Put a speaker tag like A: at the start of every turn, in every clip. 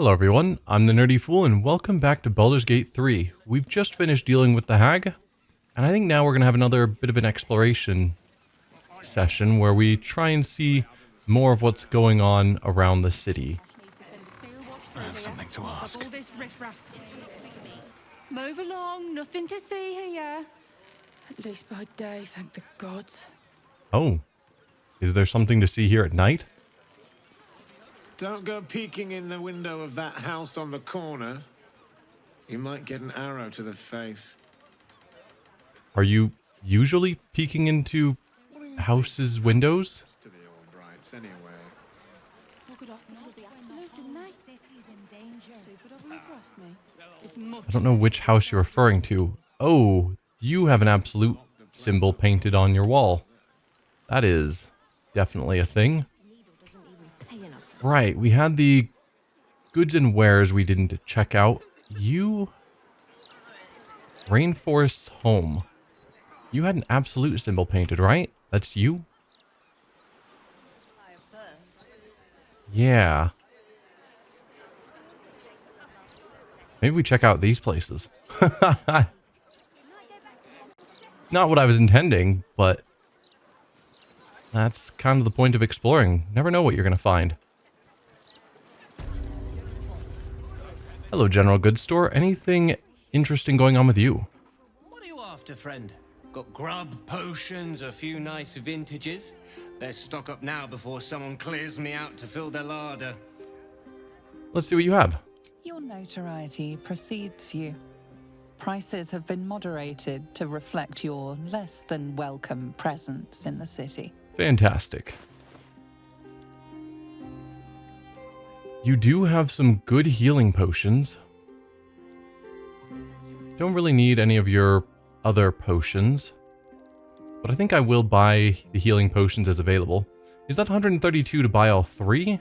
A: Hello everyone, I'm the Nerdy Fool and welcome back to Baldur's Gate 3. We've just finished dealing with the hag, and I think now we're going to have another bit of an exploration session where we try and see more of what's going on around the city.
B: I have something to ask.
C: Move along, nothing to see here. At least by day, thank the gods.
A: Oh, is there something to see here at night?
B: Don't go peeking in the window of that house on the corner. You might get an arrow to the face.
A: Are you usually peeking into houses' windows?
B: To the old brides anyway.
A: I don't know which house you're referring to. Oh, you have an absolute symbol painted on your wall. That is definitely a thing. Right, we had the goods and wares we didn't check out. Rainforest's home. You had an absolute symbol painted, right? That's you? Yeah. Maybe we check out these places. Not what I was intending, but that's kind of the point of exploring. Never know what you're going to find. Hello, General Goods Store. Anything interesting going on with you?
D: What are you after, friend? Got grub, potions, a few nice vintages? Best stock up now before someone clears me out to fill their larder.
A: Let's see what you have.
E: Your notoriety precedes you. Prices have been moderated to reflect your less than welcome presence in the city.
A: Fantastic. You do have some good healing potions. Don't really need any of your other potions, but I think I will buy the healing potions as available. Is that 132 to buy all three?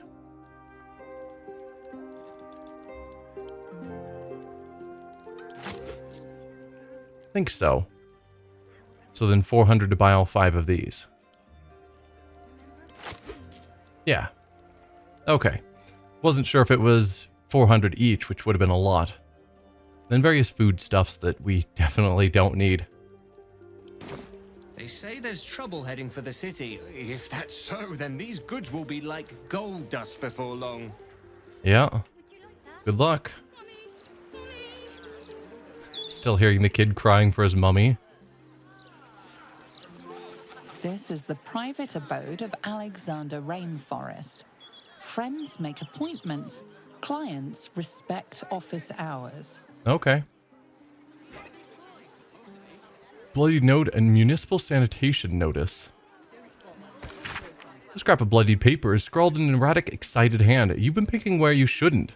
A: I think so. So then 400 to buy all 5 of these. Yeah. Okay. Wasn't sure if it was 400 each, which would have been a lot. Then various foodstuffs that we definitely don't need.
D: They say there's trouble heading for the city. If that's so, then these goods will be like gold dust before long.
A: Yeah. Good luck. Still hearing the kid crying for his mummy.
E: This is the private abode of Alexander Rainforest. Friends make appointments. Clients respect office hours.
A: Okay. Bloodied note and municipal sanitation notice. A scrap of bloodied paper is scrawled in an erratic, excited hand. You've been picking where you shouldn't.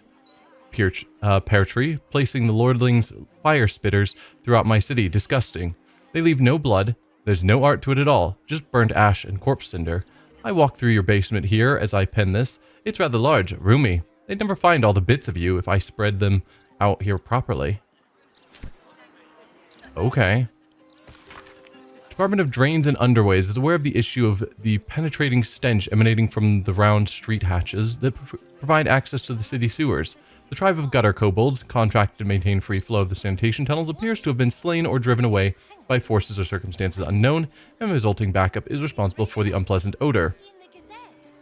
A: Pear tree, placing the lordling's fire spitters throughout my city. Disgusting. They leave no blood. There's no art to it at all. Just burnt ash and corpse cinder. I walk through your basement here as I pen this. It's rather large, roomy. They'd never find all the bits of you if I spread them out here properly. Okay. Department of Drains and Underways is aware of the issue of the penetrating stench emanating from the round street hatches that provide access to the city sewers. The tribe of gutter kobolds, contracted to maintain free flow of the sanitation tunnels, appears to have been slain or driven away by forces or circumstances unknown, and the resulting backup is responsible for the unpleasant odor.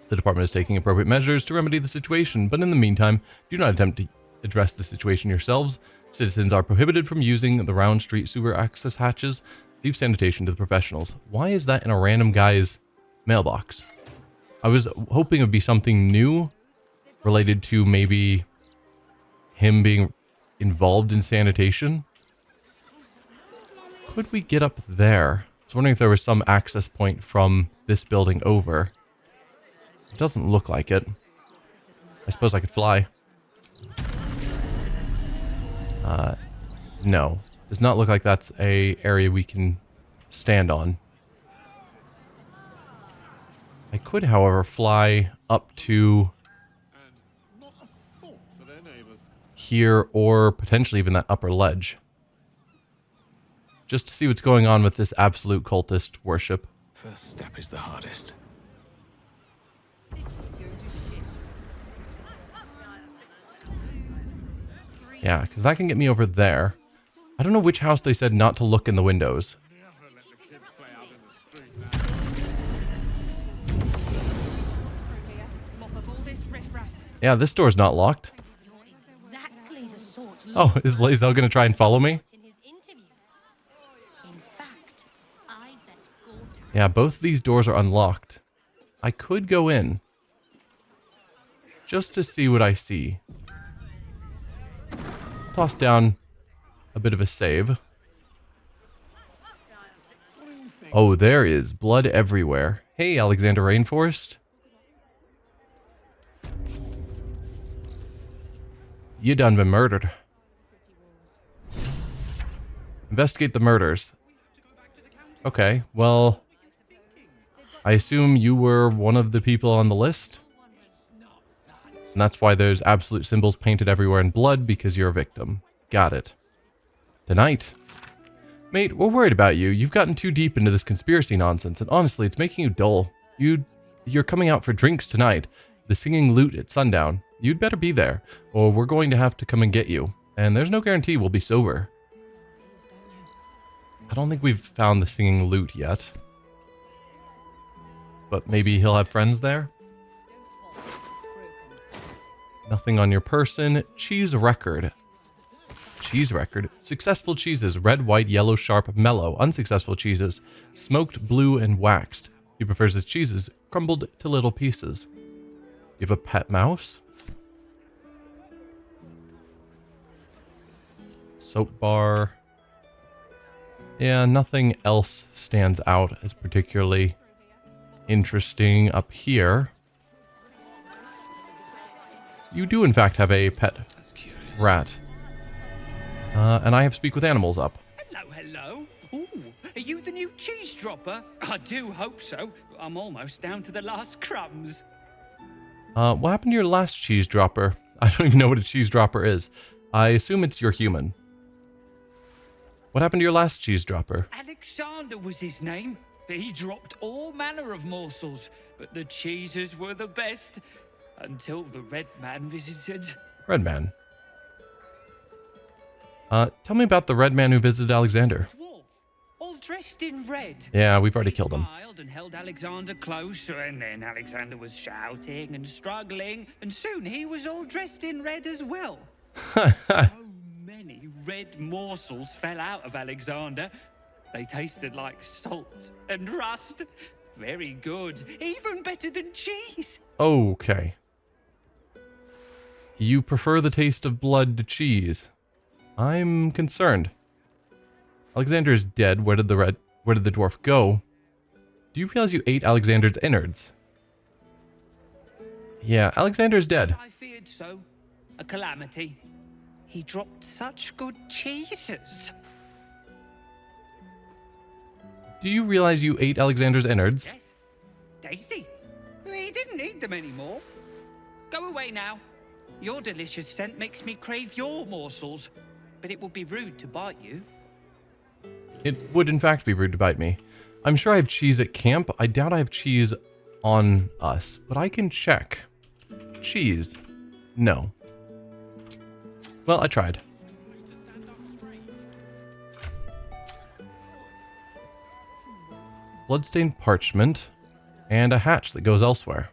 A: The department is taking appropriate measures to remedy the situation, but in the meantime, do not attempt to address the situation yourselves. Citizens are prohibited from using the round street sewer access hatches. Leave sanitation to the professionals. Why is that in a random guy's mailbox? I was hoping it would be something new related to maybe him being involved in sanitation. Could we get up there? I was wondering if there was some access point from this building over. It doesn't look like it. I suppose I could fly. No. Does not look like that's a area we can stand on. I could, however, fly up to here or potentially even that upper ledge. Just to see what's going on with this absolute cultist worship.
B: First step is the hardest.
A: Yeah, because that can get me over there. I don't know which house they said not to look in the windows.
B: Never let the kids play out in the street now.
C: Mop up all this riffraff.
A: Yeah, this door's not locked.
F: Exactly the sort
A: Oh, is Lae'zel going to try and follow me?
F: in his interview. In fact, I bet Gordon
A: Yeah, both these doors are unlocked. I could go in. Just to see what I see. Toss down a bit of a save. Oh, there is blood everywhere. Hey, Alexander Rainforest. You done been murdered. Investigate the murders. Okay, well, I assume you were one of the people on the list? And that's why there's absolute symbols painted everywhere in blood, because you're a victim. Got it. Tonight. Mate, we're worried about you. You've gotten too deep into this conspiracy nonsense, and honestly, it's making you dull. You're coming out for drinks tonight. The singing lute at sundown. You'd better be there, or we're going to have to come and get you. And there's no guarantee we'll be sober. I don't think we've found the singing lute yet. But maybe he'll have friends there? Nothing on your person. Cheese record. Cheese record. Successful cheeses. Red, white, yellow, sharp, mellow. Unsuccessful cheeses. Smoked, blue, and waxed. He prefers his cheeses crumbled to little pieces. You have a pet mouse? Soap bar. Yeah, nothing else stands out as particularly interesting up here. You do, in fact, have a pet rat. And I have Speak with Animals up.
G: Hello, hello. Ooh, are you the new cheese dropper? I do hope so. I'm almost down to the last crumbs.
A: What happened to your last cheese dropper? I don't even know what a cheese dropper is. I assume it's your human. What happened to your last cheese dropper?
G: Alexander was his name. He dropped all manner of morsels, but the cheeses were the best. Until the Red Man visited.
A: Red Man. Tell me about the Red Man who visited Alexander.
G: Dwarf, all dressed in red.
A: Yeah, we've already
G: He
A: killed him.
G: smiled and held Alexander close, and then Alexander was shouting and struggling, and soon he was all dressed in red as well. So many red morsels fell out of Alexander. They tasted like salt and rust. Very good, even better than cheese.
A: Okay. You prefer the taste of blood to cheese. I'm concerned. Alexander is dead. Where did the dwarf go? Do you realize you ate Alexander's innards? Yeah, Alexander's dead.
G: I feared so. A calamity. He dropped such good cheeses.
A: Do you realize you ate Alexander's innards?
G: Yes. Tasty. He didn't eat them anymore. Go away now. Your delicious scent makes me crave your morsels, but it would be rude to bite you.
A: It would in fact be rude to bite me. I'm sure I have cheese at camp. I doubt I have cheese on us, but I can check. Cheese. No. Well, I tried. Bloodstained parchment, and a hatch that goes elsewhere.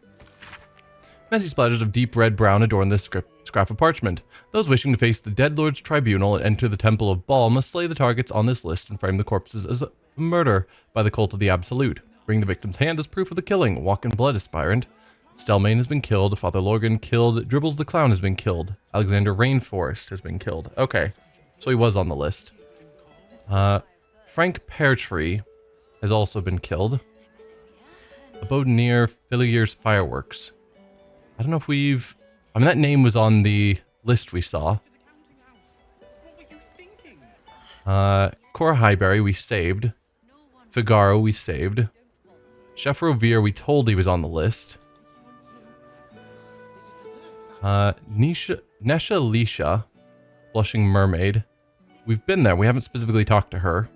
A: Messy splatters of deep red-brown adorn this scrap of parchment. Those wishing to face the Dead Lord's tribunal and enter the Temple of Baal must slay the targets on this list and frame the corpses as a murder by the cult of the Absolute. Bring the victim's hand as proof of the killing. Walk in blood, aspirant. Stelmane has been killed. Father Lorgan killed. Dribbles the Clown has been killed. Alexander Rainforest has been killed. Okay, so he was on the list. Frank Peartree has also been killed. Abode near Flayer's Fireworks. I don't know if we've... I mean, that name was on the list we saw. Cora Highbury we saved. Figaro we saved. Chef Rovere we told he was on the list. Nesha Lisha, Blushing Mermaid. We've been there. We haven't specifically talked to her.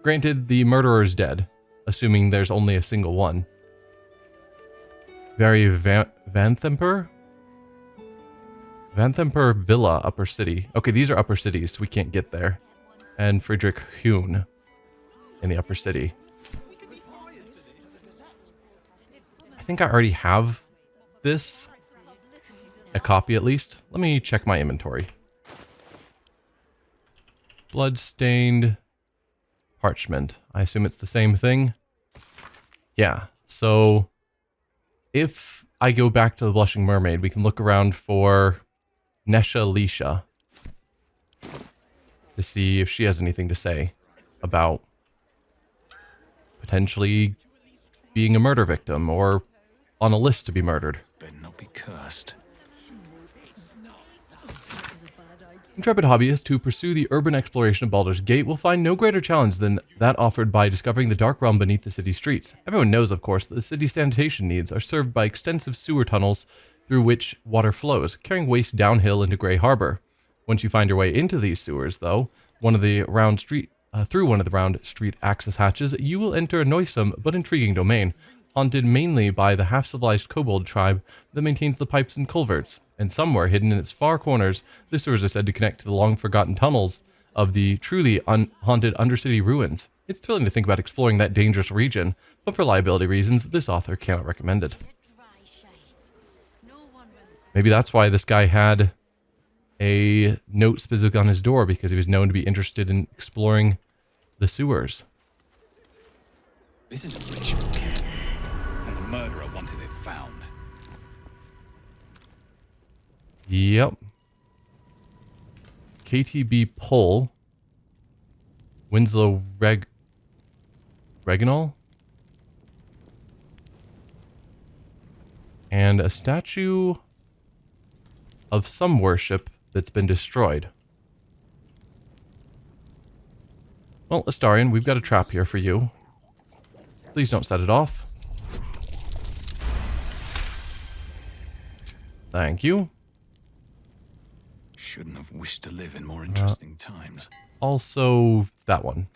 A: Granted, the murderer is dead, assuming there's only a single one. Very Vanthemper? Vanthemper Villa, Upper City. Okay, these are upper cities, so we can't get there. And Friedrich Hune in the upper city. I think I already have this. A copy at least. Let me check my inventory. Bloodstained parchment. I assume it's the same thing. Yeah, so if I go back to the Blushing Mermaid, we can look around for Nesha Lisha to see if she has anything to say about potentially being a murder victim or on a list to be murdered.
B: Better not be cursed.
A: Intrepid hobbyists who pursue the urban exploration of Baldur's Gate will find no greater challenge than that offered by discovering the dark realm beneath the city's streets. Everyone knows, of course, that the city's sanitation needs are served by extensive sewer tunnels through which water flows, carrying waste downhill into Grey Harbor. Once you find your way into these sewers, though, through one of the round street access hatches, you will enter a noisome but intriguing domain, haunted mainly by the half-civilized kobold tribe that maintains the pipes and culverts. And somewhere hidden in its far corners, the sewers are said to connect to the long-forgotten tunnels of the truly haunted Undercity ruins. It's thrilling to think about exploring that dangerous region, but for liability reasons, this author cannot recommend it. Maybe that's why this guy had a note specifically on his door, because he was known to be interested in exploring the sewers.
H: This is a ritual kit, and the murderer wanted it found.
A: Yep. KTB Pull. Winslow Reginal. And a statue of some worship that's been destroyed. Well, Astarion, we've got a trap here for you. Please don't set it off. Thank you.
H: Shouldn't have wished to live in more interesting times.
A: Also, that one.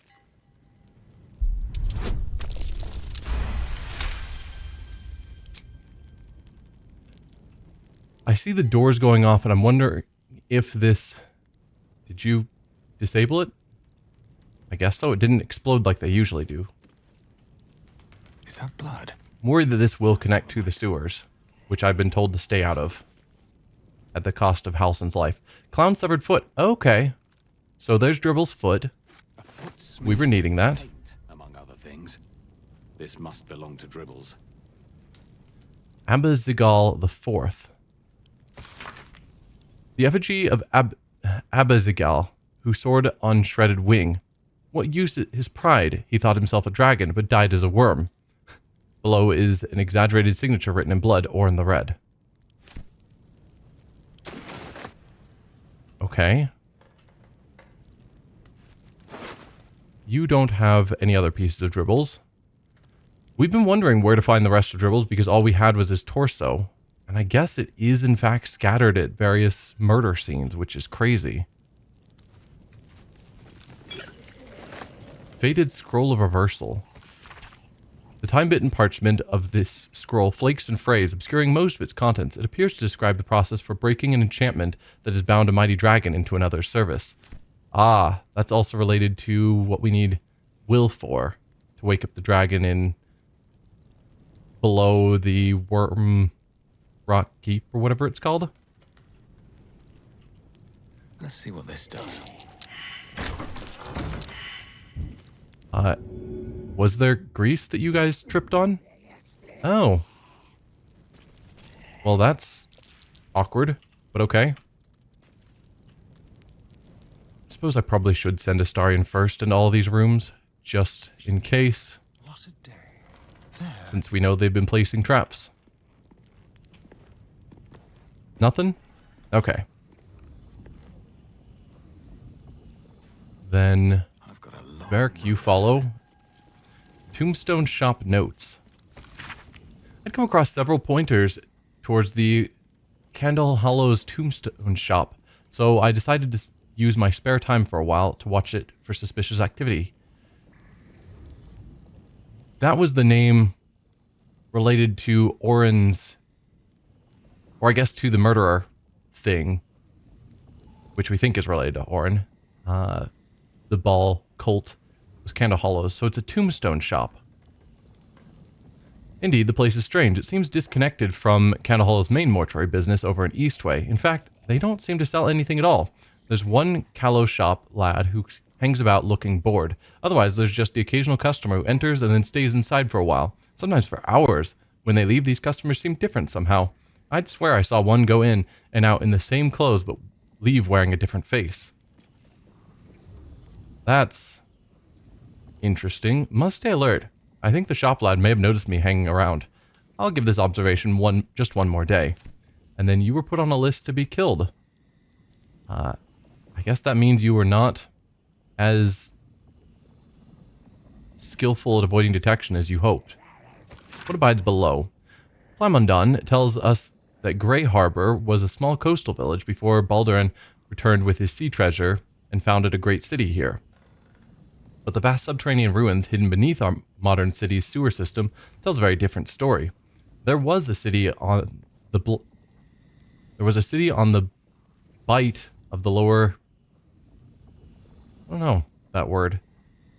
A: I see the doors going off, and I'm wondering if this... Did you disable it? I guess so. It didn't explode like they usually do.
H: Is that blood?
A: I'm worried that this will connect to the sewers, which I've been told to stay out of at the cost of Halsin's life. Clown severed foot. Okay. So there's Dribble's foot. We were needing that.
H: Among other things. This must belong to Dribbles.
A: Abazigal the Fourth. The effigy of Abazigal, who soared on shredded wing. What use his pride? He thought himself a dragon, but died as a worm. Below is an exaggerated signature written in blood or in the red. Okay. You don't have any other pieces of Dribbles. We've been wondering where to find the rest of Dribbles because all we had was his torso. And I guess it is in fact scattered at various murder scenes, which is crazy. Faded Scroll of Reversal. The time-bitten parchment of this scroll flakes and frays, obscuring most of its contents. It appears to describe the process for breaking an enchantment that has bound a mighty dragon into another's service. Ah, that's also related to what we need Will for, to wake up the dragon in below the Worm Rock Keep, or whatever it's called.
H: Let's see what this does.
A: Was there grease that you guys tripped on? Oh. Well, that's awkward, but okay. I suppose I probably should send Astarion first into all these rooms, just in case.
H: What a day.
A: Since we know they've been placing traps. Nothing? Okay. Then, Varric, you follow. Tombstone Shop Notes. I'd come across several pointers towards the Candle Hollow's Tombstone Shop, so I decided to use my spare time for a while to watch it for suspicious activity. That was the name related to Orin's, or I guess to the murderer thing which we think is related to Orin. The ball cult was Candle Hollow's, so it's a tombstone shop. Indeed, the place is strange. It seems disconnected from Candle Hollow's main mortuary business over in Eastway. In fact, they don't seem to sell anything at all. There's one callow shop lad who hangs about looking bored. Otherwise, there's just the occasional customer who enters and then stays inside for a while, sometimes for hours. When they leave, these customers seem different somehow. I'd swear I saw one go in and out in the same clothes but leave wearing a different face. That's interesting. Must stay alert. I think the shop lad may have noticed me hanging around. I'll give this observation just one more day. And then you were put on a list to be killed. I guess that means you were not as skillful at avoiding detection as you hoped. What abides below? Plamondon tells us that Grey Harbor was a small coastal village before Baldur returned with his sea treasure and founded a great city here. But the vast subterranean ruins hidden beneath our modern city's sewer system tells a very different story. There was a city on the bite of the lower... I don't know that word.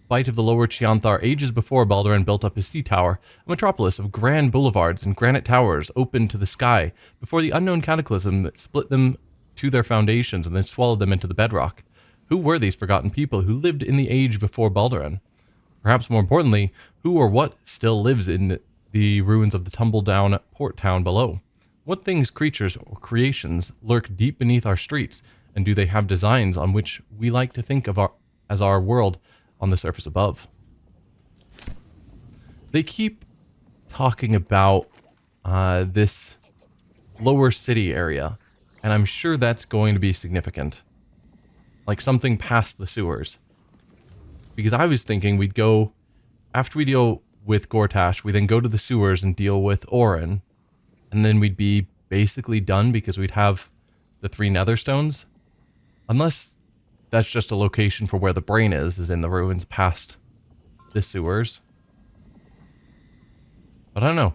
A: Bite of the lower Chianthar ages before Baldur built up his sea tower, a metropolis of grand boulevards and granite towers open to the sky before the unknown cataclysm that split them to their foundations and then swallowed them into the bedrock. Who were these forgotten people who lived in the age before Baldur? Perhaps more importantly, who or what still lives in the ruins of the tumble-down port town below? What things, creatures, or creations lurk deep beneath our streets, and do they have designs on which we like to think of as our world on the surface above? They keep talking about this lower city area, and I'm sure that's going to be significant. Like something past the sewers. Because I was thinking we'd go, after we deal with Gortash, we then go to the sewers and deal with Orin, and then we'd be basically done because we'd have the 3 Netherstones. Unless that's just a location for where the brain is in the ruins past the sewers. But I don't know.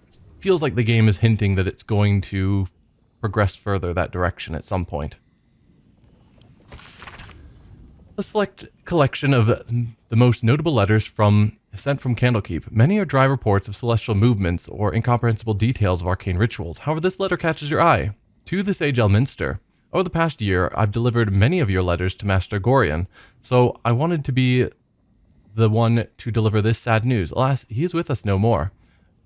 A: It feels like the game is hinting that it's going to progress further that direction at some point. A select collection of the most notable letters sent from Candlekeep. Many are dry reports of celestial movements or incomprehensible details of arcane rituals. However, this letter catches your eye. To the Sage Elminster. Over the past year, I've delivered many of your letters to Master Gorion, so I wanted to be the one to deliver this sad news. Alas, he is with us no more.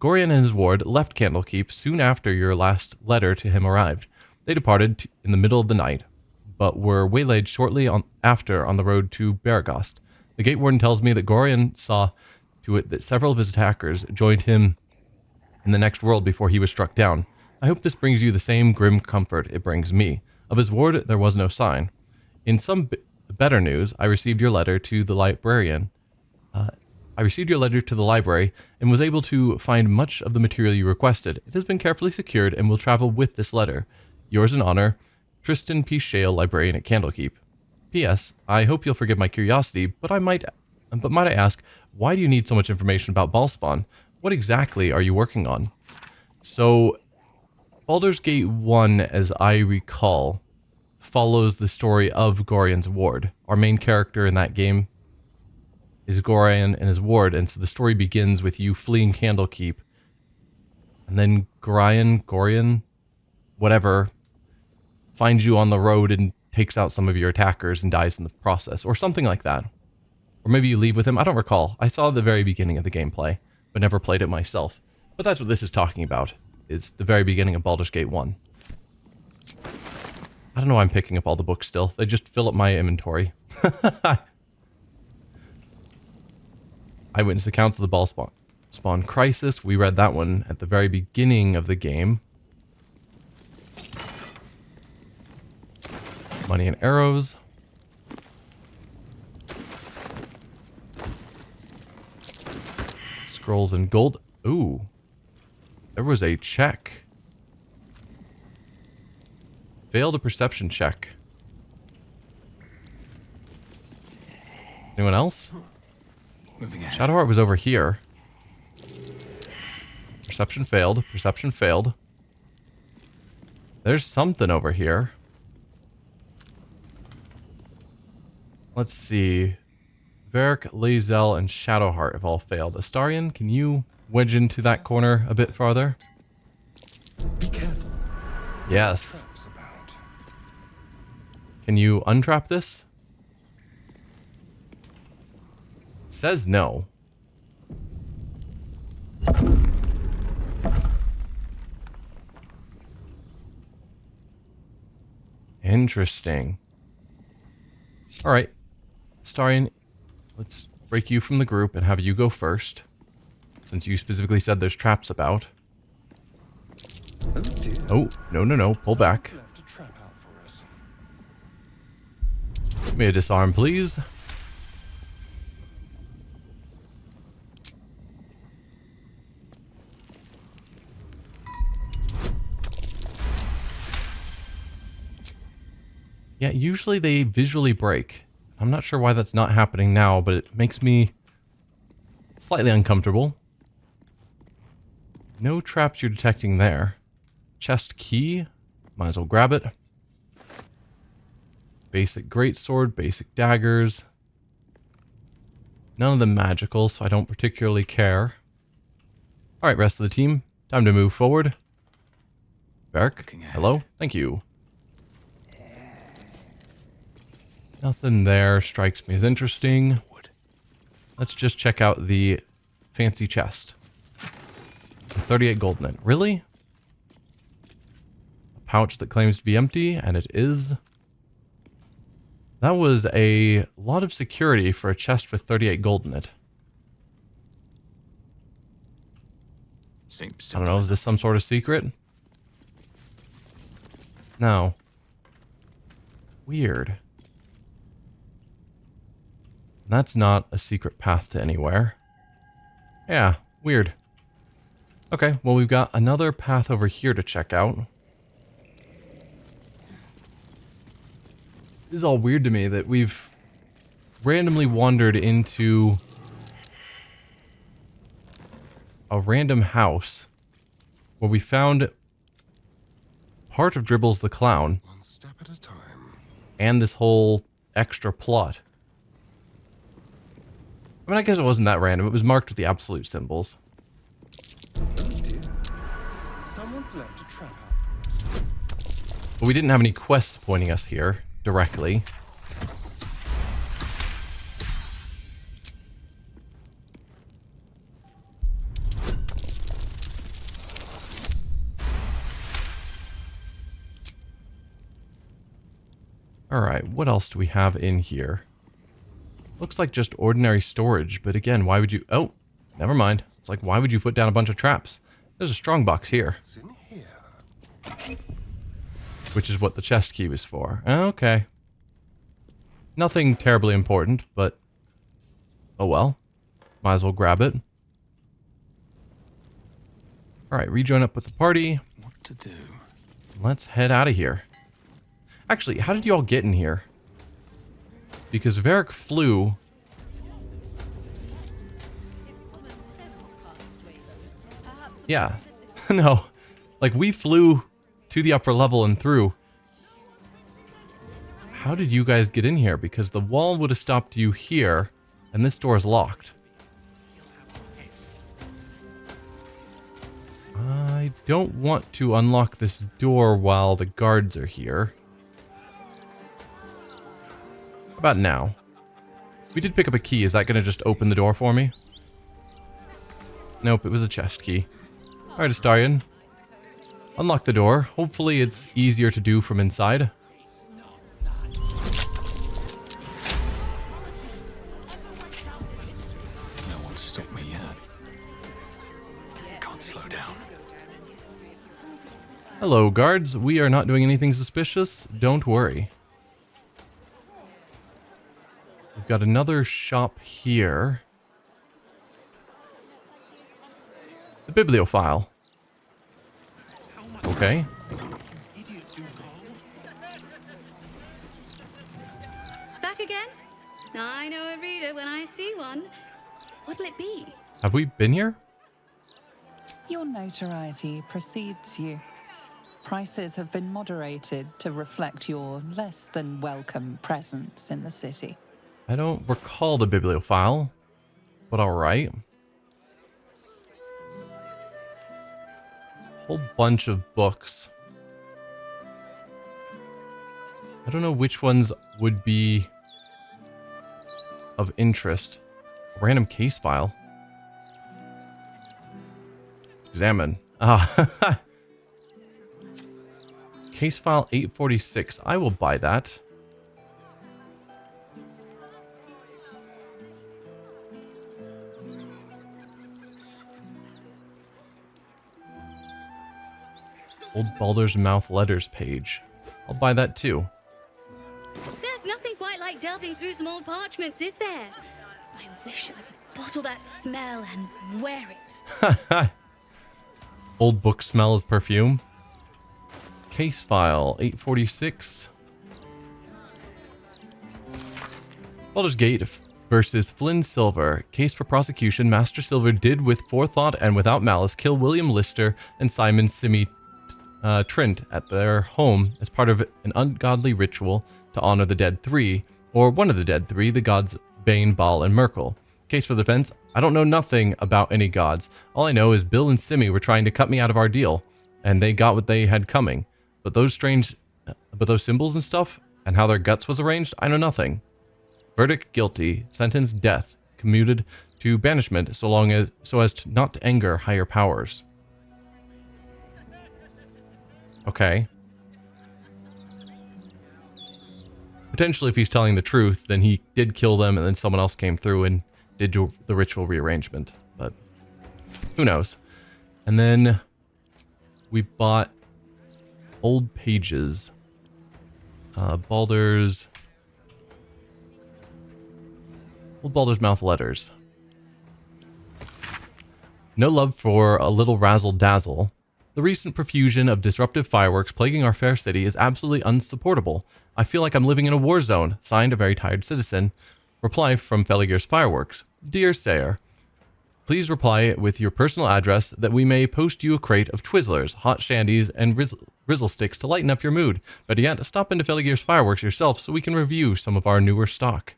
A: Gorion and his ward left Candlekeep soon after your last letter to him arrived. They departed in the middle of the night, but were waylaid shortly after on the road to Baragost. The gate warden tells me that Gorion saw to it that several of his attackers joined him in the next world before he was struck down. I hope this brings you the same grim comfort it brings me. Of his ward, there was no sign. In some better news, I received your letter to the library and was able to find much of the material you requested. It has been carefully secured and will travel with this letter. Yours in honor, Tristan P. Shale, librarian at Candlekeep. P.S. I hope you'll forgive my curiosity, but might I ask, why do you need so much information about Ballspawn? What exactly are you working on? So, Baldur's Gate 1, as I recall, follows the story of Gorion's ward. Our main character in that game is Gorion and his ward, and so the story begins with you fleeing Candlekeep, and then Gorion, whatever, finds you on the road and takes out some of your attackers and dies in the process, or something like that. Or maybe you leave with him, I don't recall. I saw the very beginning of the gameplay, but never played it myself. But that's what this is talking about. It's the very beginning of Baldur's Gate 1. I don't know why I'm picking up all the books still. They just fill up my inventory. Eyewitness accounts of the Ballspawn crisis. We read that one at the very beginning of the game. Money and arrows. Scrolls and gold. Ooh. There was a check. Failed a perception check. Anyone else?
H: Moving ahead.
A: Shadowheart was over here. Perception failed. Perception failed. There's something over here. Let's see. Varric, Lae'zel, and Shadowheart have all failed. Astarion, can you wedge into that corner a bit farther?
I: Be careful.
A: Yes.
I: Traps about.
A: Can you untrap this? Says no. Interesting. All right, Astarion, let's break you from the group and have you go first, since you specifically said there's traps about.
I: Oh dear.
A: Oh, no, pull back.
I: Left a trap out for us.
A: Give me a disarm, please. Yeah, usually they visually break. I'm not sure why that's not happening now, but it makes me slightly uncomfortable. No traps you're detecting there. Chest key. Might as well grab it. Basic greatsword, basic daggers. None of them magical, so I don't particularly care. Alright, rest of the team. Time to move forward. Varric, hello? Thank you. Nothing there strikes me as interesting. Let's just check out the fancy chest. 38 gold in it. Really? A pouch that claims to be empty, and it is. That was a lot of security for a chest with 38 gold in it.
H: Seems
A: I don't know, is this some sort of secret? No. Weird. That's not a secret path to anywhere. Yeah, weird. Okay, well, we've got another path over here to check out. This is all weird to me that we've randomly wandered into a random house where we found part of Dribbles the Clown.
I: One step at a time.
A: And this whole extra plot. I mean, I guess it wasn't that random. It was marked with the absolute symbols.
I: Oh dear. Someone's left a trap out for us.
A: But we didn't have any quests pointing us here directly. Alright, what else do we have in here? Looks like just ordinary storage, but again, why would you... Oh, never mind. It's like, why would you put down a bunch of traps? There's a strongbox here.
I: What's in here?
A: Which is what the chest key was for. Okay. Nothing terribly important, but... Oh well. Might as well grab it. Alright, rejoin up with the party.
H: What to do?
A: Let's head out of here. Actually, how did you all get in here? Because Varric flew... Yeah. No. Like, we flew to the upper level and through. How did you guys get in here? Because the wall would have stopped you here, and this door is locked. I don't want to unlock this door while the guards are here. How about now? We did pick up a key. Is that going to just open the door for me? Nope, it was a chest key. Alright, Astarion. Unlock the door. Hopefully it's easier to do from inside.
H: No one's stopped me yet. Can't slow down.
A: Hello, guards. We are not doing anything suspicious. Don't worry. We've got another shop here. The bibliophile. Okay.
F: Back again? I know a reader when I see one. What'll it be?
A: Have we been here?
E: Your notoriety precedes you. Prices have been moderated to reflect your less than welcome presence in the city.
A: I don't recall the bibliophile, but alright. Whole bunch of books. I don't know which ones would be of interest. A random case file. Examine. Ah. Case file 846. I will buy that. Old Baldur's Mouth letters page. I'll buy that too.
F: There's nothing quite like delving through some old parchments, is there? I wish I could bottle that smell and wear it.
A: Old book smell as perfume. Case file 846. Baldur's Gate versus Flynn Silver. Case for prosecution. Master Silver did with forethought and without malice kill William Lister and Simon Simi Trent at their home as part of an ungodly ritual to honor the dead three, or one of the dead three, the gods Bane, Baal, and Merkel. Case for the defense. I don't know nothing about any gods. All I know is Bill and Simi were trying to cut me out of our deal, and they got what they had coming. But those symbols and stuff, and how their guts was arranged, I know nothing. Verdict guilty. Sentence death. Commuted to banishment so as to not to anger higher powers. Okay. Potentially, if he's telling the truth, then he did kill them, and then someone else came through and did do the ritual rearrangement. But who knows? And then we bought old pages. Baldur's Mouth letters. No love for a little razzle dazzle. The recent profusion of disruptive fireworks plaguing our fair city is absolutely unsupportable. I feel like I'm living in a war zone. Signed, a very tired citizen. Reply from Felligir's Fireworks. Dear Sayer, please reply with your personal address that we may post you a crate of Twizzlers, hot shandies, and Rizzle sticks to lighten up your mood. Better yet, stop into Felligir's Fireworks yourself so we can review some of our newer stock.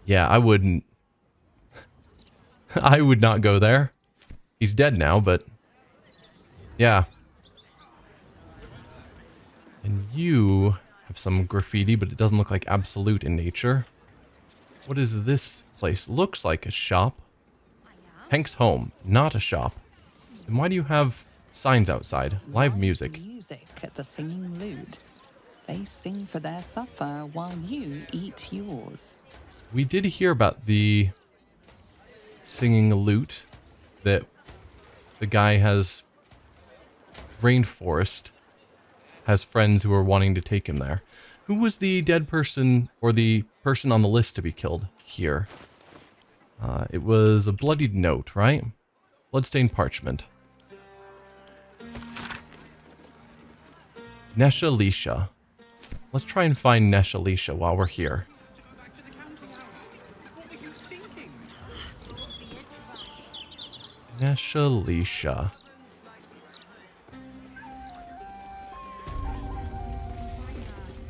A: Yeah, I wouldn't. I would not go there. He's dead now, but yeah. And you have some graffiti, but it doesn't look like absolute in nature. What is this place? Looks like a shop. Hank's home, not a shop. Then why do you have signs outside? Live music.
E: Music at the Singing Lute. They sing for their supper while you eat yours.
A: We did hear about the Singing Lute that the guy has. Rainforest has friends who are wanting to take him there. Who was the dead person or the person on the list to be killed here? It was a bloodied note, right? Bloodstained parchment. Nesha Lisha. Let's try and find Nesha Lisha while we're here. Nesha Lisha.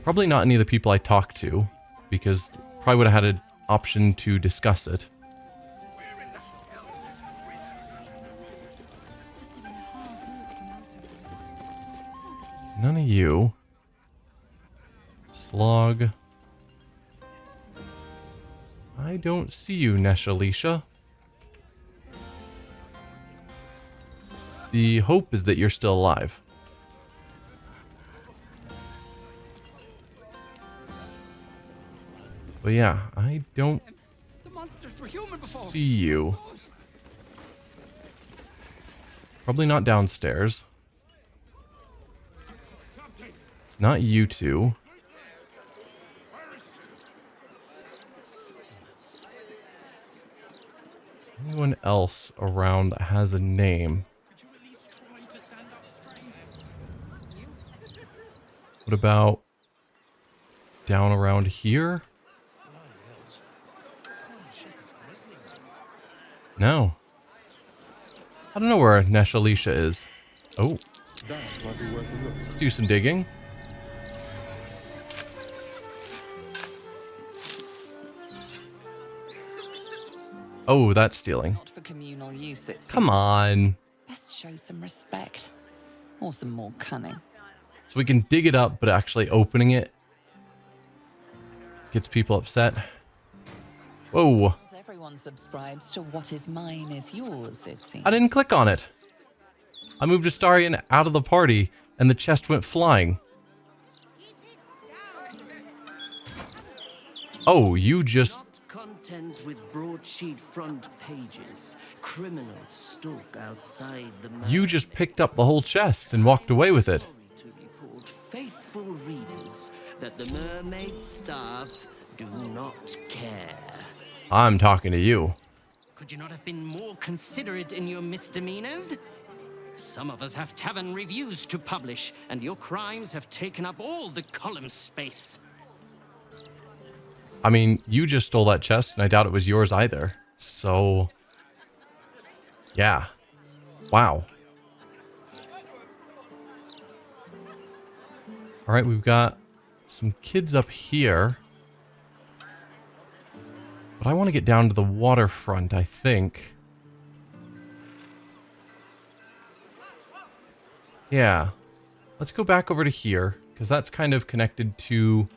A: Probably not any of the people I talked to, because probably would have had an option to discuss it. None of you. Slog. I don't see you, Nesha Lisha. The hope is that you're still alive. But yeah, I don't see you. Probably not downstairs. It's not you two. Anyone else around that has a name? What about down around here? No. I don't know where Nesha Lisha is. Oh. Let's do some digging. Oh, that's stealing.
E: Not for communal use, it seems.
A: Come on.
E: Best show some respect. Or some more cunning.
A: So we can dig it up, but actually opening it gets people upset. Whoa.
E: Not everyone subscribes to what is mine is yours, it seems.
A: I didn't click on it. I moved Astarion out of the party, and the chest went flying. Oh, you just...
J: Content with broadsheet front pages. Criminals stalk outside the
A: You just picked up the whole chest and walked away with it.
J: to report faithful readers that the mermaid staff do not care.
A: I'm talking to you.
J: Could you not have been more considerate in your misdemeanors? Some of us have tavern reviews to publish, and your crimes have taken up all the column space.
A: I mean, you just stole that chest, and I doubt it was yours either. So, yeah. Wow. All right, we've got some kids up here. But I want to get down to the waterfront, I think. Yeah. Let's go back over to here, because that's kind of connected to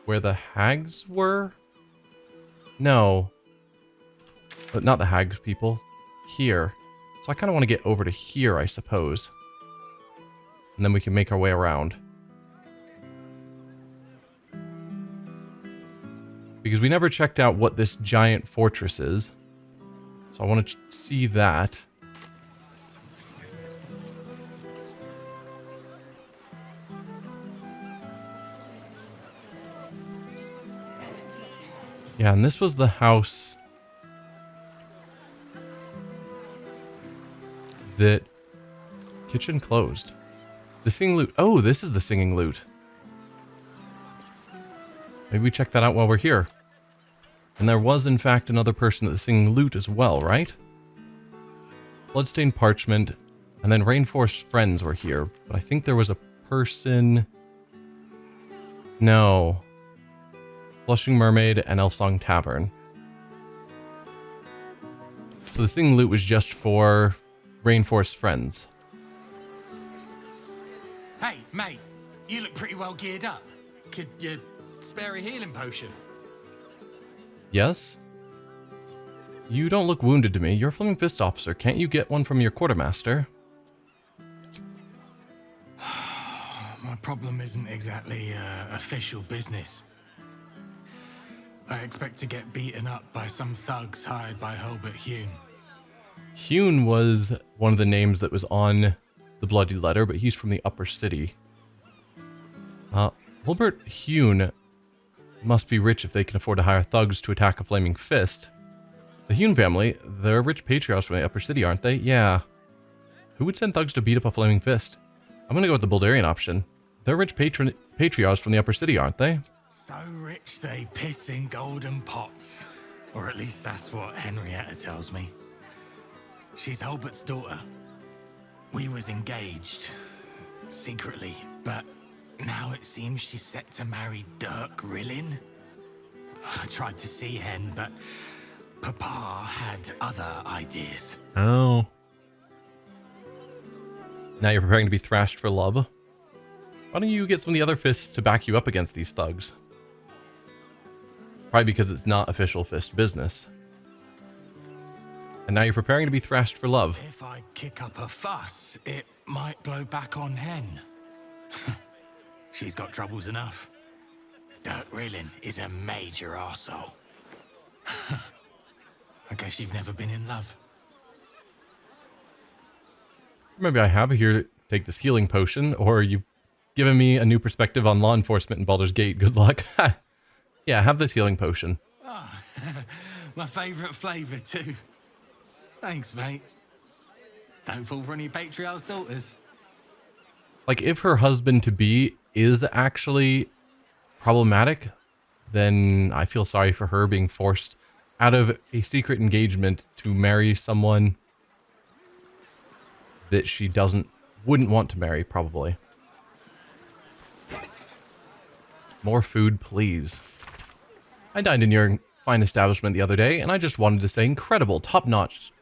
A: where the hags were? No. But not the hags people. Here. So I kind of want to get over to here, I suppose. And then we can make our way around. Because we never checked out what this giant fortress is. So I want to see that. Yeah, and this was the house that kitchen closed. The singing lute. Oh, this is the singing lute. Maybe we check that out while we're here. And there was, in fact, another person at the singing lute as well, right? Bloodstained parchment. And then Rainforest friends were here. But I think there was a person... No. Blushing Mermaid and Elfsong Tavern. So the singing lute was just for Rainforest friends.
D: Hey, mate, you look pretty well geared up. Could you spare a healing potion?
A: Yes? You don't look wounded to me. You're a Flaming Fist officer. Can't you get one from your quartermaster?
D: My problem isn't exactly official business. I expect to get beaten up by some thugs hired by Hulbert Hune.
A: Hune was one of the names that was on the Bloody Letter, but he's from the Upper City. Hulbert Hune must be rich if they can afford to hire thugs to attack a Flaming Fist. The Hune family, they're rich patriarchs from the Upper City, aren't they? Yeah. Who would send thugs to beat up a Flaming Fist? I'm gonna go with the Baldurian option. They're rich patriarchs from the Upper City, aren't they?
D: So rich they piss in golden pots. Or at least that's what Henrietta tells me. She's Hulbert's daughter. We was engaged. Secretly. But now it seems she's set to marry Dirk Rillin. I tried to see Hen, but Papa had other ideas.
A: Oh. Now you're preparing to be thrashed for love? Why don't you get some of the other fists to back you up against these thugs? Probably because it's not official fist business. And now you're preparing to be thrashed for love.
D: If I kick up a fuss, it might blow back on Hen. She's got troubles enough. Dirk Rillin is a major arsehole. I guess you've never been in love.
A: Maybe I have here to take this healing potion, or you've given me a new perspective on law enforcement in Baldur's Gate. Good luck. Yeah, have this healing potion.
D: Oh, my favourite flavour too. Thanks, mate. Don't fall for any patriarch's daughters.
A: Like, if her husband-to-be is actually problematic, then I feel sorry for her being forced out of a secret engagement to marry someone that she wouldn't want to marry, probably. More food, please. I dined in your fine establishment the other day, and I just wanted to say incredible, top-notch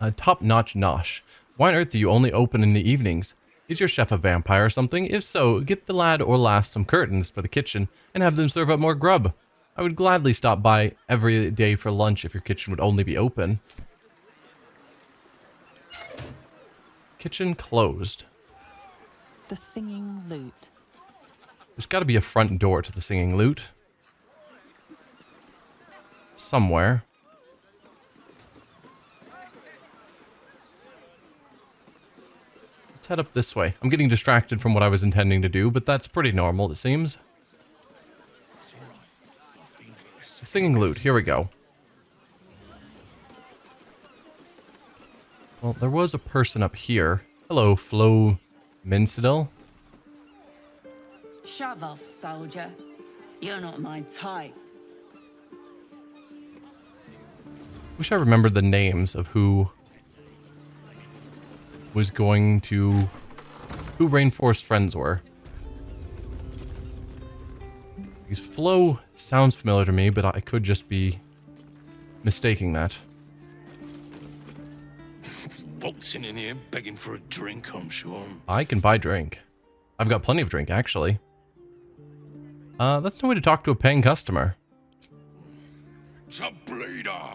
A: nosh. Why on earth do you only open in the evenings? Is your chef a vampire or something? If so, get the lad or lass some curtains for the kitchen and have them serve up more grub. I would gladly stop by every day for lunch if your kitchen would only be open. Kitchen closed.
E: The singing lute.
A: There's got to be a front door to the singing lute. Somewhere. Let's head up this way. I'm getting distracted from what I was intending to do, but that's pretty normal, it seems. The singing lute. Here we go. Well, there was a person up here. Hello, Flo Mincidel.
K: Shove off, soldier. You're not my type.
A: Wish I remembered the names of who was going to... who Rainforest friends were. Because Flo sounds familiar to me, but I could just be mistaking that.
L: Waltzing in here begging for a drink, I'm sure.
A: I can buy drink. I've got plenty of drink, actually. That's no way to talk to a paying customer.
L: It's a bleeder.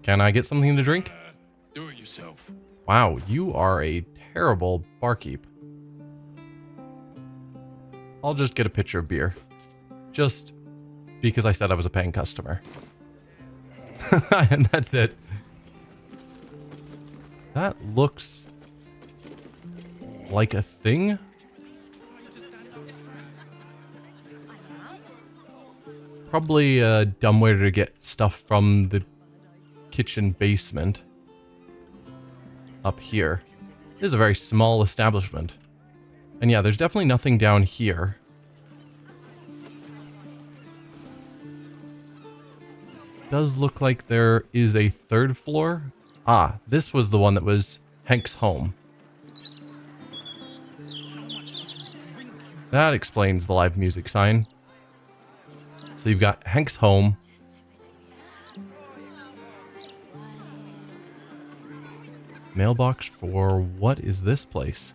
A: Can I get something to drink?
L: Do it yourself.
A: Wow, you are a terrible barkeep. I'll just get a pitcher of beer. Just because I said I was a paying customer. And that's it. That looks like a thing. Probably a dumb way to get stuff from the kitchen basement up here. This is a very small establishment. And yeah, there's definitely nothing down here. Does look like there is a third floor. Ah, this was the one that was Hank's home. That explains the live music sign. So you've got Hank's home. Mailbox for what is this place?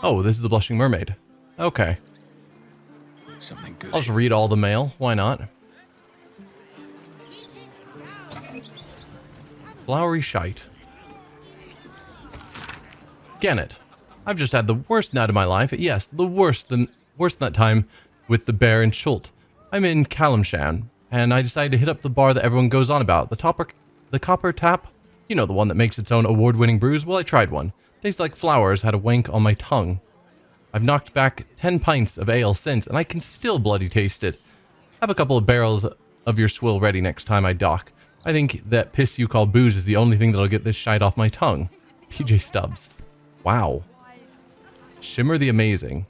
A: Oh, this is the Blushing Mermaid. Okay.
L: Something good.
A: I'll just read all the mail. Why not? Flowery shite. Gannet. I've just had the worst night of my life. Yes, the worst than that time with the bear and Schult. I'm in Calamshan, and I decided to hit up the bar that everyone goes on about. The Copper Tap? You know, the one that makes its own award-winning brews? Well, I tried one. Tastes like flowers, had a wank on my tongue. I've knocked back 10 pints of ale since, and I can still bloody taste it. Have a couple of barrels of your swill ready next time I dock. I think that piss you call booze is the only thing that'll get this shite off my tongue. PJ Stubbs. Wow. Shimmer the Amazing.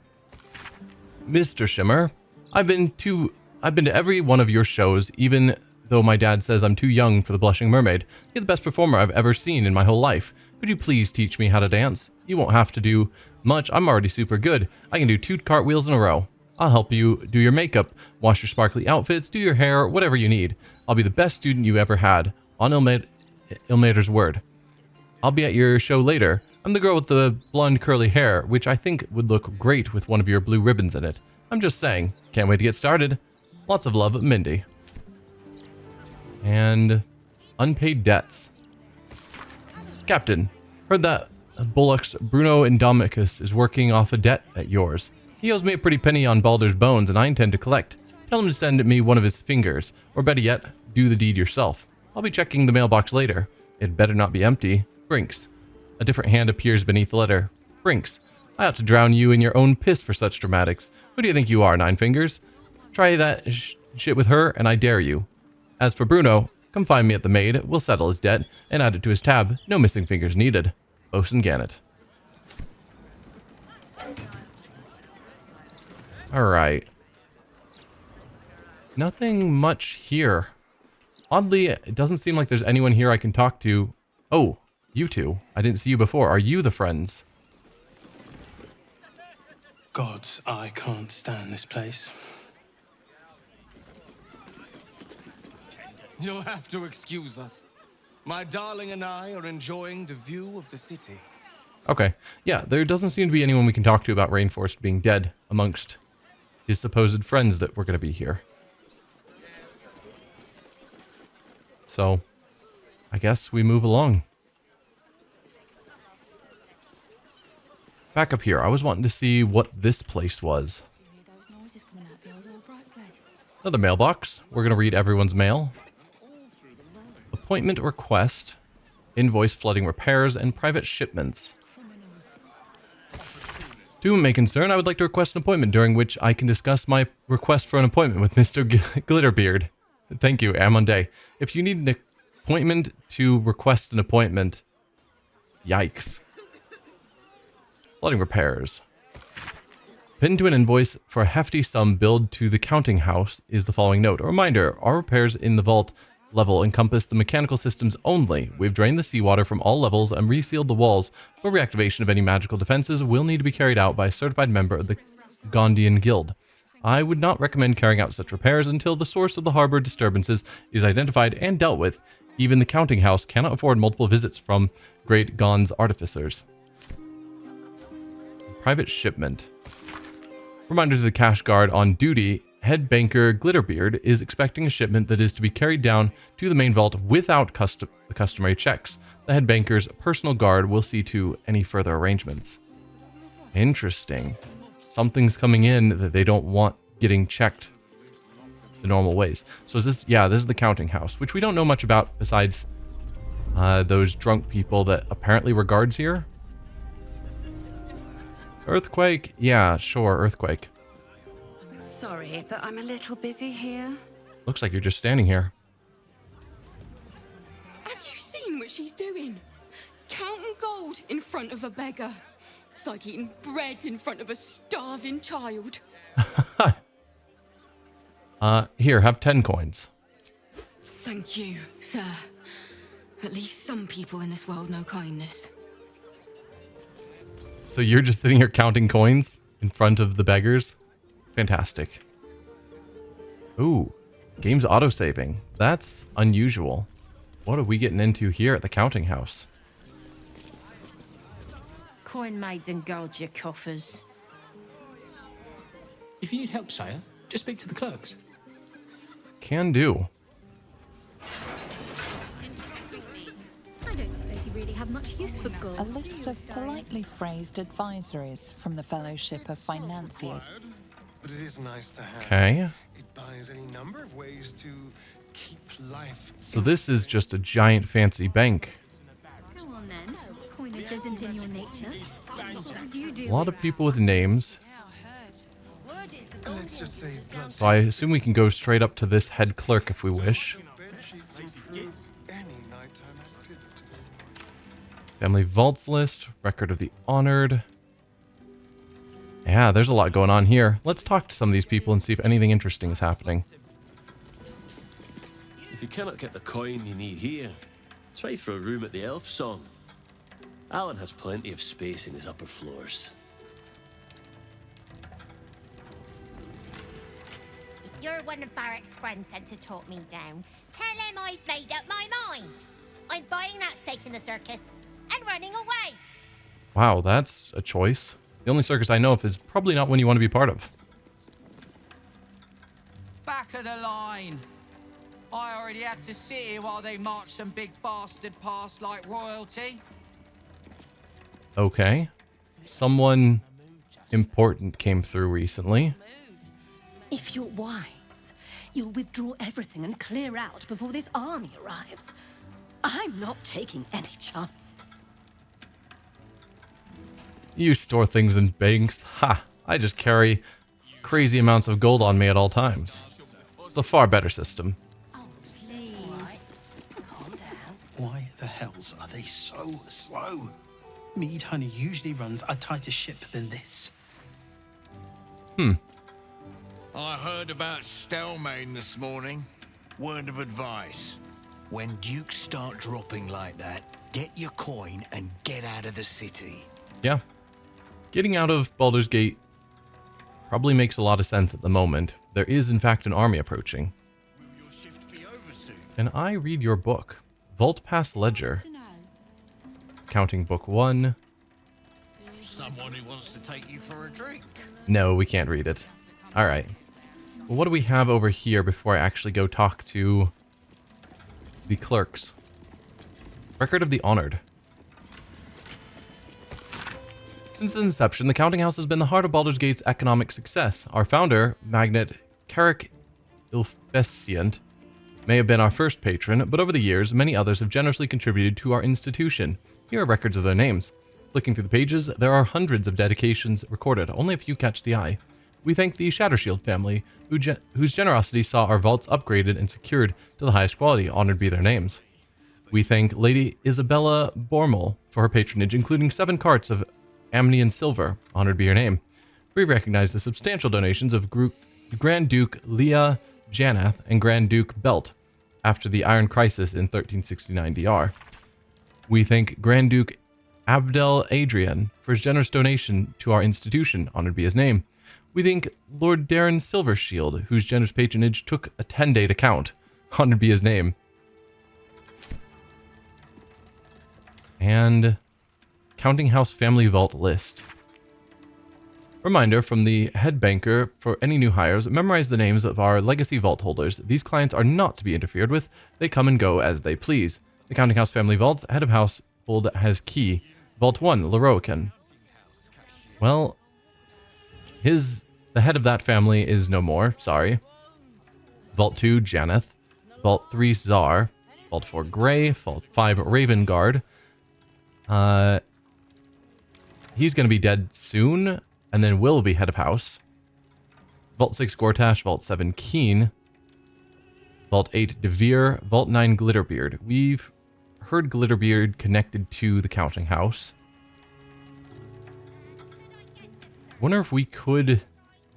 A: Mr. Shimmer, I've been to every one of your shows, even though my dad says I'm too young for the Blushing Mermaid. You're the best performer I've ever seen in my whole life. Could you please teach me how to dance? You won't have to do much. I'm already super good. I can do 2 cartwheels in a row. I'll help you do your makeup, wash your sparkly outfits, do your hair, whatever you need. I'll be the best student you ever had. On Ilmater's word. I'll be at your show later. I'm the girl with the blonde curly hair, which I think would look great with one of your blue ribbons in it. I'm just saying. Can't wait to get started. Lots of love, Mindy. And unpaid debts. Captain, heard that Bullock's Bruno Indomicus is working off a debt at yours. He owes me a pretty penny on Baldur's bones, and I intend to collect. Tell him to send me one of his fingers, or better yet, do the deed yourself. I'll be checking the mailbox later. It better not be empty. Brinks. A different hand appears beneath the letter. Brinks. I ought to drown you in your own piss for such dramatics. Who do you think you are, Nine Fingers? Try that shit with her, and I dare you. As for Bruno, come find me at the Maid. We'll settle his debt and add it to his tab. No missing fingers needed. Bosun Gannet. Alright. Nothing much here. Oddly, it doesn't seem like there's anyone here I can talk to. Oh, you two. I didn't see you before. Are you the friends?
I: Gods, I can't stand this place.
L: You'll have to excuse us. My darling and I are enjoying the view of the city.
A: Okay. Yeah, there doesn't seem to be anyone we can talk to about Rainforest being dead amongst his supposed friends that were going to be here. So, I guess we move along. Back up here, I was wanting to see what this place was. Another mailbox. We're going to read everyone's mail. Appointment request, invoice flooding repairs, and private shipments. To whom it may concern, I would like to request an appointment during which I can discuss my request for an appointment with Mr. Glitterbeard. Thank you, Amonday. If you need an appointment to request an appointment, yikes. Flooding repairs. Pinned to an invoice for a hefty sum billed to the counting house is the following note. A reminder, our repairs in the vault level encompass the mechanical systems only. We've drained the seawater from all levels and resealed the walls. For reactivation of any magical defenses will need to be carried out by a certified member of the Gondian Guild. I would not recommend carrying out such repairs until the source of the harbor disturbances is identified and dealt with. Even the counting house cannot afford multiple visits from Great Gond's artificers. Private shipment. Reminder to the cash guard on duty, head banker Glitterbeard is expecting a shipment that is to be carried down to the main vault without the customary checks. The head banker's personal guard will see to any further arrangements. Interesting. Something's coming in that they don't want getting checked the normal ways. So is this, yeah, this is the counting house, which we don't know much about besides those drunk people that apparently were guards here. Earthquake? Yeah, sure, earthquake.
C: Sorry, but I'm a little busy here.
A: Looks like you're just standing here.
C: Have you seen what she's doing? Counting gold in front of a beggar. It's like eating bread in front of a starving child.
A: Here, have 10 coins.
C: Thank you, sir. At least some people in this world know kindness.
A: So you're just sitting here counting coins in front of the beggars? Fantastic. Ooh, game's autosaving. That's unusual. What are we getting into here at the counting house?
J: Coin maiden guard your coffers.
M: If you need help, sire, just speak to the clerks.
A: Can do.
F: I don't suppose you really have much use for gold.
E: A list of politely phrased advisories from the Fellowship of Financiers.
I: But it is nice to have.
A: Okay.
I: It buys any number of ways to keep life.
A: So this is just a giant fancy bank.
F: Go on then. Coyness isn't in your nature. What do you do?
A: A lot of people with names.
I: Let's just say
A: So I assume we can go straight up to this head clerk if we wish. Family vaults list, record of the honored. Yeah, there's a lot going on here. Let's talk to some of these people and see if anything interesting is happening.
N: If you cannot get the coin you need here, try for a room at the Elf Song. Alan has plenty of space in his upper floors.
O: You're one of Barrack's friends sent to talk me down. Tell him I've made up my mind. I'm buying that stake in the circus and running away.
A: Wow, that's a choice. The only circus I know of is probably not one you want to be part of.
P: Back of the line. I already had to sit here while they marched some big bastard past like royalty.
A: Okay. Someone important came through recently.
Q: If you're wise, you'll withdraw everything and clear out before this army arrives. I'm not taking any chances.
A: You store things in banks. Ha! I just carry crazy amounts of gold on me at all times. It's a far better system.
I: Why the hells are they so slow? Mead honey usually runs a tighter ship than this.
L: I heard about Stelmane this morning. Word of advice. When dukes start dropping like that, get your coin and get out of the city.
A: Yeah. Getting out of Baldur's Gate Probably makes a lot of sense at the moment. There is, in fact, an army approaching. Can I read your book? Vault Pass Ledger. Counting book 1.
L: Someone who wants to take you for a drink.
A: No, we can't read it. Alright. Well, what do we have over here before I actually go talk to the clerks? Record of the Honored. Since its inception, the counting house has been the heart of Baldur's Gate's economic success. Our founder, Magnate Carrick Ilfescient, may have been our first patron, but over the years, many others have generously contributed to our institution. Here are records of their names. Flicking through the pages, there are hundreds of dedications recorded, only a few catch the eye. We thank the Shattershield family, whose generosity saw our vaults upgraded and secured to the highest quality, honored be their names. We thank Lady Isabella Bormel for her patronage, including 7 carts of Amnian silver, honored be her name. We recognize the substantial donations of Grand Duke Leah Janath and Grand Duke Belt after the Iron Crisis in 1369 DR. We thank Grand Duke Abdel Adrian for his generous donation to our institution, honored be his name. We thank Lord Darren Silvershield, whose generous patronage took a 10-day to count, honored be his name. And Counting House Family Vault List. Reminder from the head banker for any new hires, memorize the names of our legacy vault holders. These clients are not to be interfered with. They come and go as they please. The Counting House Family Vault's head of household has key. Vault 1, Leroican. Well, the head of that family is no more, sorry. Vault 2, Janeth. Vault 3, Czar. Vault 4, Grey. Vault 5, Raven Guard. He's going to be dead soon, and then will be head of house. Vault 6, Gortash. Vault 7, Keen. Vault 8, Devere. Vault 9, Glitterbeard. We've heard Glitterbeard connected to the counting house. Wonder if we could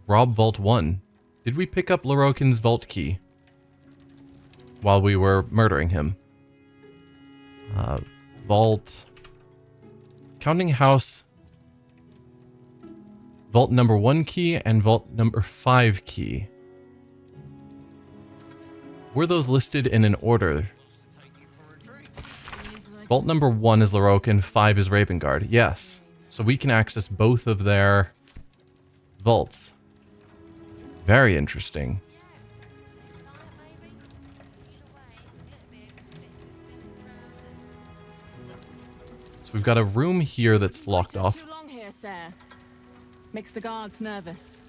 A: rob Vault 1. Did we pick up Leroican's vault key while we were murdering him? Vault... Counting house... Vault number 1 key and vault number 5 key. Were those listed in an order? Vault number 1 is Leroican, 5 is Ravengard. Yes. So we can access both of their vaults. Very interesting. So we've got a room here that's locked off.
R: Too long here, sir. Makes the guards nervous.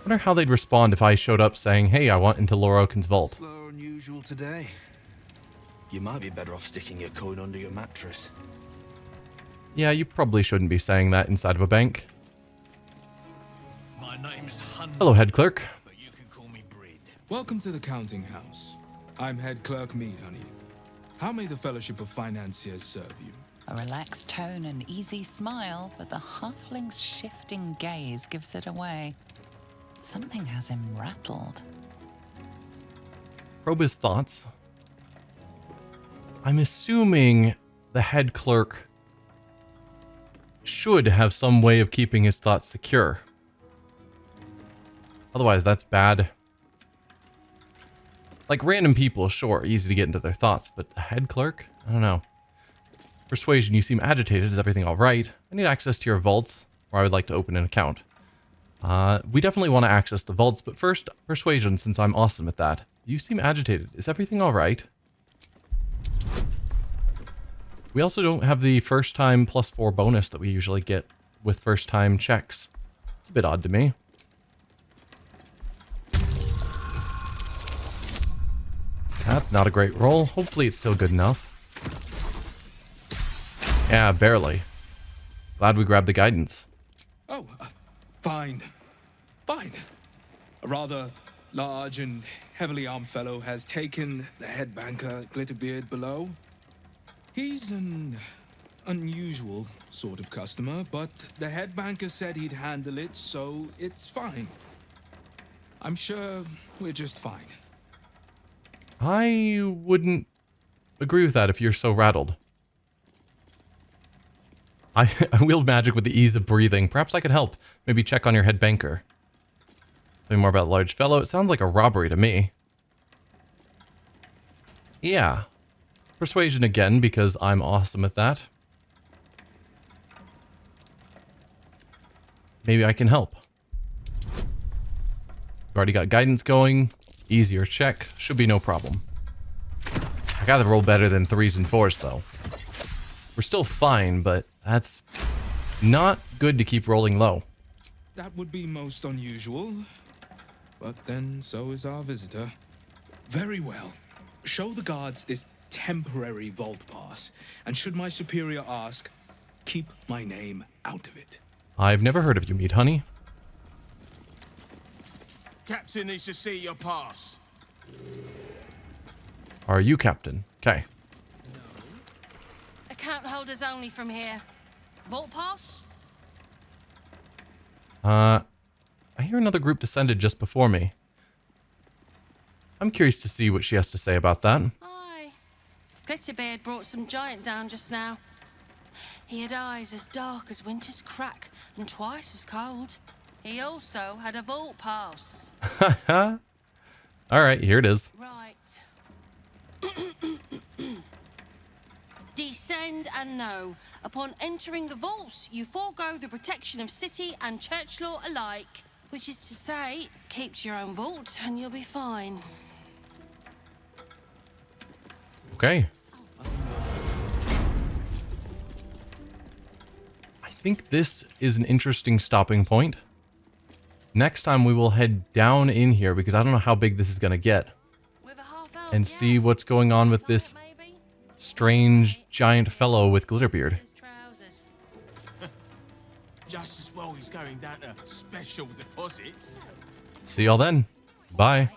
A: Wonder how they'd respond if I showed up saying, "Hey, I want into Leroican's vault."
S: Slower than usual today. You might be better off sticking your coin under your mattress.
A: Yeah, you probably shouldn't be saying that inside of a bank.
L: My name's
A: Hello, head clerk.
T: Welcome to the counting house. I'm head clerk Mead, honey. How may the Fellowship of Financiers serve you?
E: A relaxed tone and easy smile, but the halfling's shifting gaze gives it away. Something has him rattled.
A: Probe his thoughts. I'm assuming the head clerk should have some way of keeping his thoughts secure. Otherwise, that's bad. Like random people, sure, easy to get into their thoughts, but a head clerk? I don't know. Persuasion, you seem agitated. Is everything all right? I need access to your vaults, or I would like to open an account. We definitely want to access the vaults, but first, persuasion, since I'm awesome at that. You seem agitated. Is everything all right? We also don't have the first time +4 bonus that we usually get with first time checks. It's a bit odd to me. That's not a great roll. Hopefully it's still good enough. Yeah, barely. Glad we grabbed the guidance.
T: Oh, fine. Fine. A rather large and heavily armed fellow has taken the head banker, Glitterbeard, below. He's an unusual sort of customer, but the head banker said he'd handle it, so it's fine. I'm sure we're just fine.
A: I wouldn't agree with that if you're so rattled. I wield magic with the ease of breathing. Perhaps I could help. Maybe check on your head banker. Tell me more about large fellow. It sounds like a robbery to me. Yeah. Persuasion again, because I'm awesome at that. Maybe I can help. We've already got guidance going. Easier check. Should be no problem. I gotta roll better than 3s and 4s, though. We're still fine, but that's not good to keep rolling low.
T: That would be most unusual. But then so is our visitor. Very well. Show the guards this temporary vault pass, and should my superior ask, keep my name out of it.
A: I've never heard of you, Meat Honey.
L: Captain needs to see your pass.
A: Are you Captain? Okay.
U: Account holders only from here. Vault pass?
A: I hear another group descended just before me. I'm curious to see what she has to say about that.
U: Aye. Glitterbeard brought some giant down just now. He had eyes as dark as winter's crack and twice as cold. He also had a vault pass.
A: Alright, here it is.
U: Right. Descend and know. Upon entering the vaults, you forego the protection of city and church law alike. Which is to say, keep to your own vault and you'll be fine.
A: Okay. I think this is an interesting stopping point. Next time we will head down in here because I don't know how big this is going to get. And see what's going on with this strange giant fellow with Glitterbeard.
L: Just as well he's going down to special deposits.
A: See y'all then. Bye.